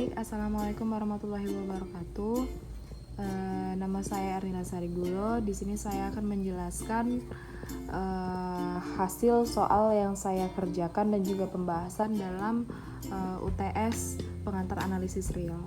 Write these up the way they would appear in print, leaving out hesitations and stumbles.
Baik, Assalamualaikum warahmatullahi wabarakatuh. Nama saya Ernila Sarigulo. Di sini saya akan menjelaskan hasil soal yang saya kerjakan dan juga pembahasan dalam UTS pengantar analisis real.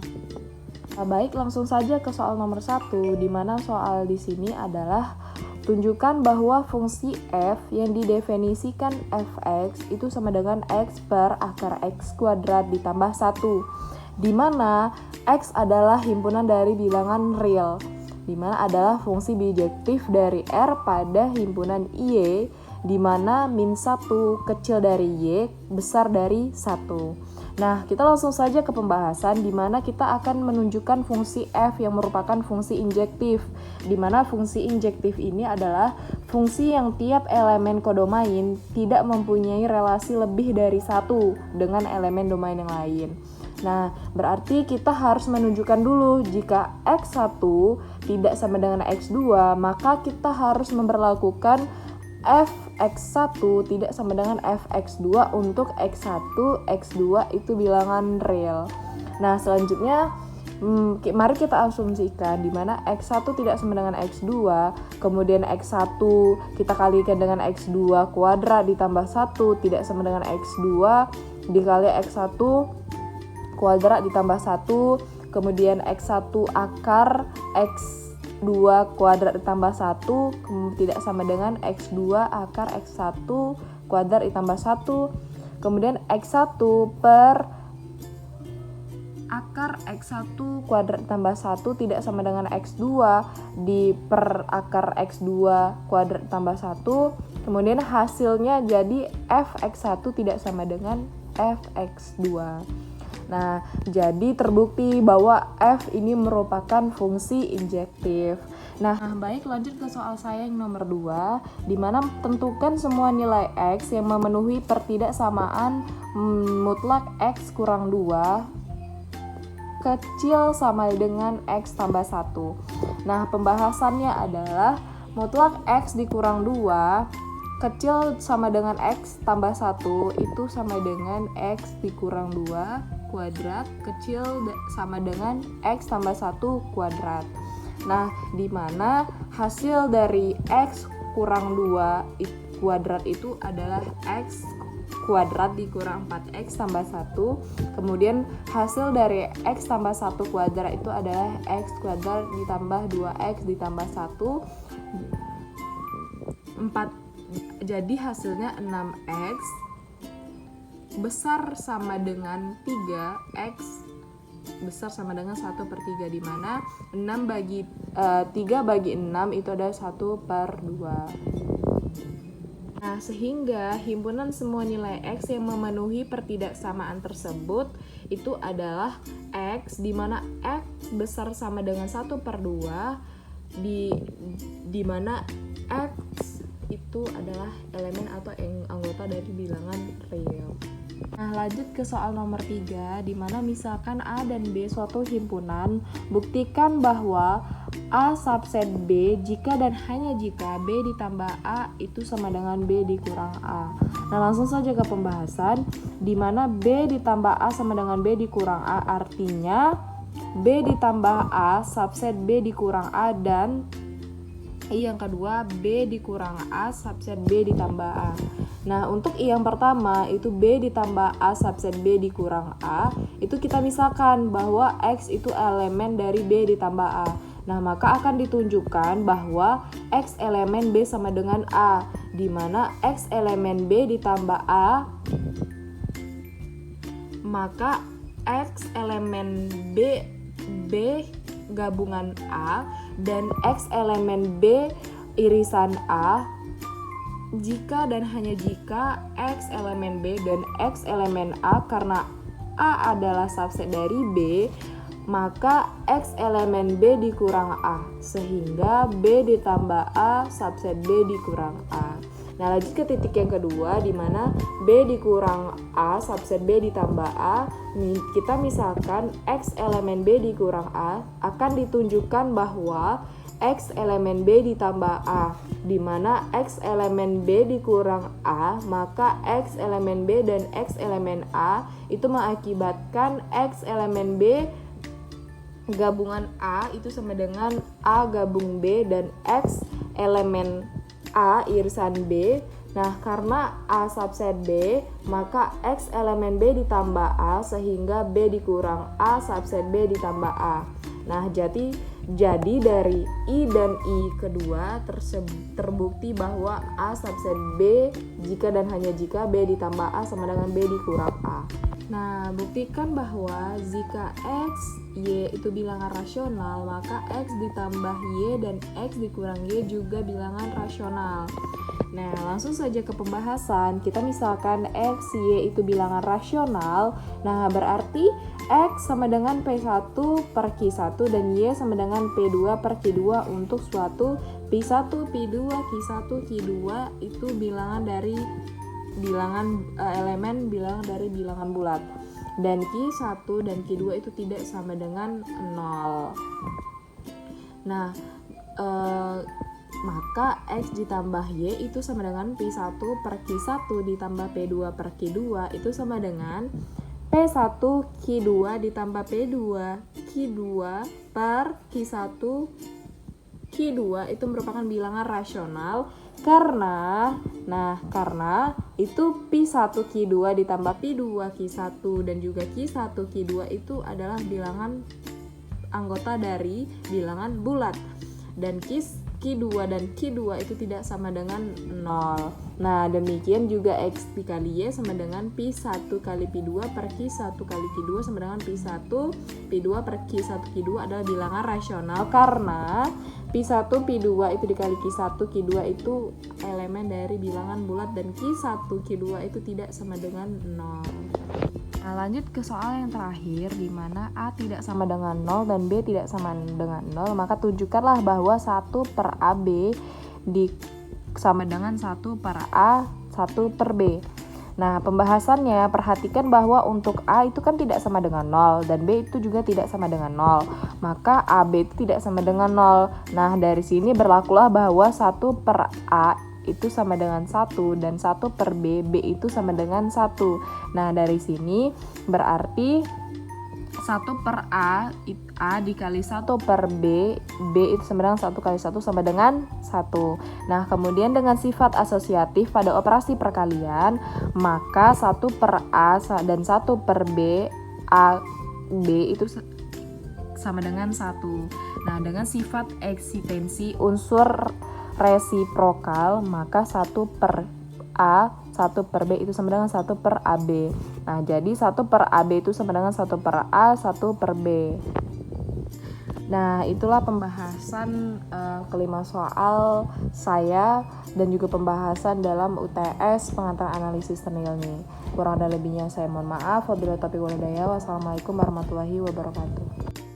Baik, langsung saja ke soal nomor 1, di mana soal di sini adalah tunjukkan bahwa fungsi f yang didefinisikan fx itu sama dengan x per akar x kuadrat ditambah 1. Di mana x adalah himpunan dari bilangan real, di mana adalah fungsi bijektif dari R pada himpunan Y, di mana min 1 kecil dari Y besar dari 1. Nah, kita langsung saja ke pembahasan, di mana kita akan menunjukkan fungsi f yang merupakan fungsi injektif, di mana fungsi injektif ini adalah fungsi yang tiap elemen kodomain tidak mempunyai relasi lebih dari 1 dengan elemen domain yang lain. Nah, berarti kita harus menunjukkan dulu jika x1 tidak sama dengan x2, maka kita harus memperlakukan fx1 tidak sama dengan fx2 untuk x1, x2 itu bilangan real. Nah, selanjutnya mari kita asumsikan di mana x1 tidak sama dengan x2, kemudian x1 kita kalikan dengan x2 kuadrat ditambah 1 tidak sama dengan x2 dikali x1 kuadrat ditambah 1, kemudian x1 akar x2 kuadrat ditambah 1 tidak sama dengan x2 akar x1 kuadrat ditambah 1, kemudian x1 per akar x1 kuadrat ditambah 1 tidak sama dengan x2 di per akar x2 kuadrat ditambah 1, kemudian hasilnya jadi fx1 tidak sama dengan fx2. Nah, jadi terbukti bahwa f ini merupakan fungsi injektif. Nah, baik, lanjut ke soal saya yang nomor 2, di mana tentukan semua nilai x yang memenuhi pertidaksamaan mutlak x kurang 2 kecil sama dengan x tambah 1. Nah, pembahasannya adalah mutlak x dikurang 2 kecil sama dengan x tambah 1 itu sama dengan x dikurang 2 kuadrat kecil sama dengan x tambah 1 kuadrat. Nah, di mana hasil dari x kurang 2 kuadrat itu adalah x kuadrat dikurang 4x tambah 1. Kemudian hasil dari x tambah 1 kuadrat itu adalah x kuadrat ditambah 2x ditambah 1 4. Jadi hasilnya 6x besar sama dengan 3x besar sama dengan 1/3, di mana 3 bagi 6 itu adalah 1/2. Nah, sehingga himpunan semua nilai x yang memenuhi pertidaksamaan tersebut itu adalah x, di mana x besar sama dengan 1/2, di mana x itu adalah elemen atau anggota dari bilangan real. Nah, lanjut ke soal nomor 3, di mana misalkan A dan B suatu himpunan, buktikan bahwa A subset B jika dan hanya jika B ditambah A itu sama dengan B dikurang A. Nah, langsung saja ke pembahasan, di mana B ditambah A sama dengan B dikurang A, artinya B ditambah A subset B dikurang A, dan yang kedua B dikurang A subset B ditambah A. Nah, untuk yang pertama itu B ditambah A subset B dikurang A, itu kita misalkan bahwa X itu elemen dari B ditambah A. Nah, maka akan ditunjukkan bahwa X elemen B sama dengan A, di mana X elemen B ditambah A, maka X elemen B gabungan A dan X elemen B irisan A jika dan hanya jika X elemen B dan X elemen A, karena A adalah subset dari B, maka X elemen B dikurang A, sehingga B ditambah A subset B dikurang A. Nah, lanjut ke titik yang kedua, di mana B dikurang A subset B ditambah A. Kita misalkan X elemen B dikurang A, akan ditunjukkan bahwa X elemen B ditambah A, di mana X elemen B dikurang A, maka X elemen B dan X elemen A itu mengakibatkan X elemen B gabungan A itu sama dengan A gabung B dan X elemen A irisan B. Nah, karena A subset B, maka X elemen B ditambah A sehingga B dikurang A subset B ditambah A. Nah, jadi dari I dan I kedua terbukti bahwa A subset B jika dan hanya jika B ditambah A sama dengan B dikurang A. Nah, buktikan bahwa jika X, Y itu bilangan rasional, maka X ditambah Y dan X dikurang Y juga bilangan rasional. Nah, langsung saja ke pembahasan. Kita misalkan X, Y itu bilangan rasional. Nah, berarti X sama dengan P1 per Q1 dan Y sama dengan P2 per Q2 untuk suatu P1, P2, Q1, Q2 itu bilangan dari elemen bilangan dari bilangan bulat. Dan Q1 dan Q2 itu tidak sama dengan 0. Nah, maka X ditambah Y itu sama dengan P1 per Q1 ditambah P2 per Q2 itu sama dengan P1 Q2 ditambah P2 Q2 per Q1 Q2 itu merupakan bilangan rasional karena itu P1 Q2 ditambah P2 Q1 dan juga Q1 Q2 itu adalah bilangan anggota dari bilangan bulat dan Q2 dan Q2 itu tidak sama dengan 0. Nah, demikian juga X dikali Y sama dengan P1 kali P2 per Q1 kali Q2 sama dengan P1 P2 per Q1 Q2 adalah bilangan rasional karena P1 P2 itu dikali Q1 Q2 itu elemen dari bilangan bulat dan Q1 Q2 itu tidak sama dengan 0. Nah, lanjut ke soal yang terakhir di mana A tidak sama dengan 0 dan B tidak sama dengan 0, maka tunjukkanlah bahwa 1 per AB sama dengan 1 per A, 1 per B. Nah, pembahasannya perhatikan bahwa untuk A itu kan tidak sama dengan 0 dan B itu juga tidak sama dengan 0. Maka AB itu tidak sama dengan 0. Nah, dari sini berlakulah bahwa 1 per A itu sama dengan 1 dan 1 per B, B itu sama dengan 1. Nah, dari sini berarti 1 per A dikali 1 per B, B itu sama dengan 1 kali 1 sama dengan 1. Nah, kemudian dengan sifat asosiatif pada operasi perkalian, maka 1 per A dan 1 per B, A, B itu sama dengan 1. Nah, dengan sifat eksistensi unsur resiprokal, maka 1 per A, 1 per B itu sama dengan 1 per AB. Nah, jadi 1 per AB itu sama dengan 1 per A, 1 per B. Nah, itulah pembahasan kelima soal saya dan juga pembahasan dalam UTS pengantar analisis nilai. Kurang dan lebihnya saya mohon maaf. Wabillahi taufiq wal hidayah. Wassalamualaikum warahmatullahi wabarakatuh.